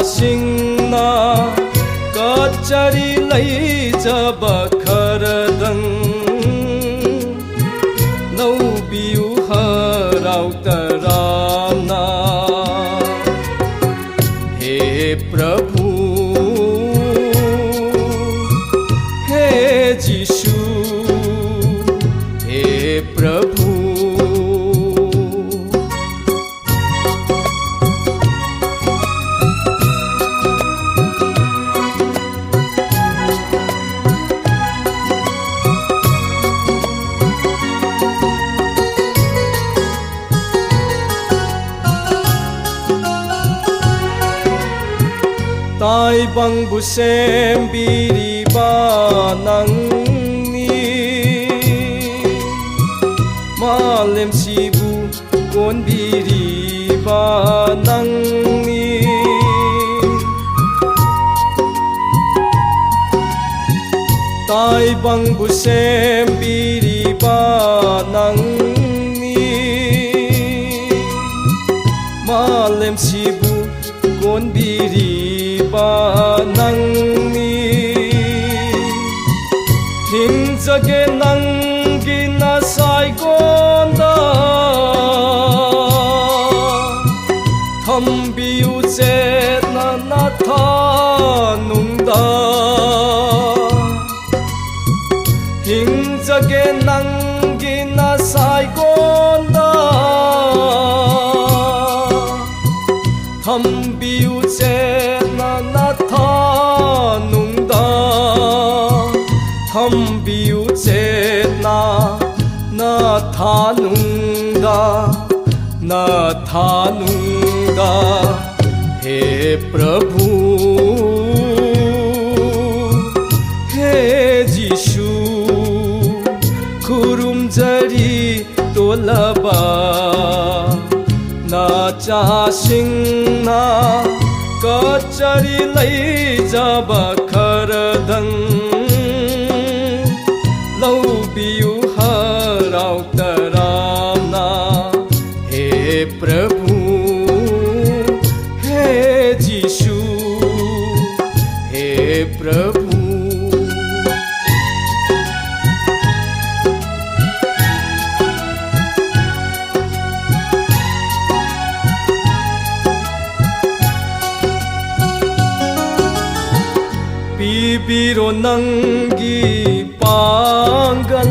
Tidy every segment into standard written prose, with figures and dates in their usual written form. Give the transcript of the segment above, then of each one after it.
ꯆꯥꯁꯤꯡꯅ ꯀꯠꯆꯔꯤ ꯂꯩꯖꯕ ꯈꯔꯗꯪ ꯂꯧꯕꯤꯌꯨ ꯍꯔꯥꯎ ꯇꯔꯥꯝꯅ हे प्रभु हे यीशु हे प्रभु ताइबंगबु सेम्बिरिबा नंगनि मालेमसिबु कोनबिरिबा नंगनि ताइबंगबु सेम्बिरिबा नंगनि मालेमसिबु कोनबिरिबा नंगनि हिंजगे नंगी नसाइगोंदा थंबियु चेतना नाथानुंदा हिंजगे नंगी नसाइगोंदा थंबियु चेतना नाथानुंदा थंबियु चेतना नाथानुंदा नाथानुंदा हे प्रभु हे यीशु खुरुमजरी तोलबा नाचासिंगना कचरी लैजबा खरदंग लौबियु हराउ तरामना हे प्रभु हे यीशु हे प्रभु पिबिरो नंगी पांगल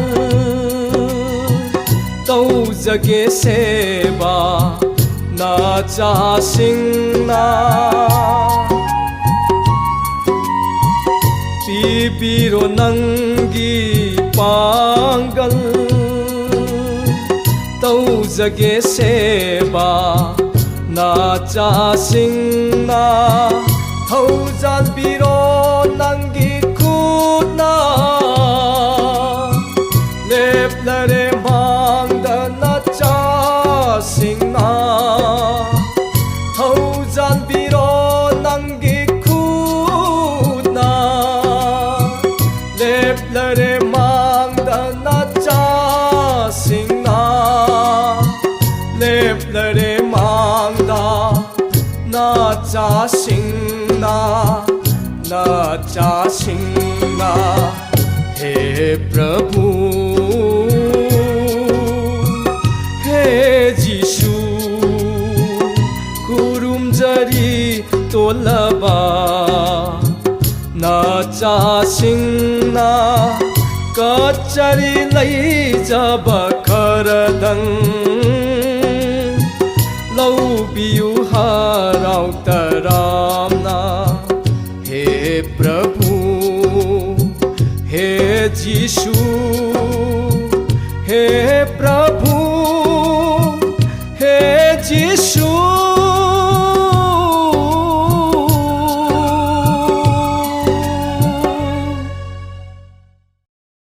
तौजगे सेवा नाचासिंगना पिबिरो नंगी पांगल तौजगे सेवा नाचासिंगना हौजानबिरो नंगी खुना लेप्लरे मांगदना चासिंगना हौजानबिरो नंगी खुना लेप्लरे मांगदना चासिंगना लेप्लरे मांगदा नाचासिंगना नाचासिंगना हे प्रभु हे यीशु खुरुमजरी तोलबा नाचासिंगना कचरी लैजबा खरदंग लौबियु हराउ तरामना हे प्रभु हे यीशु हे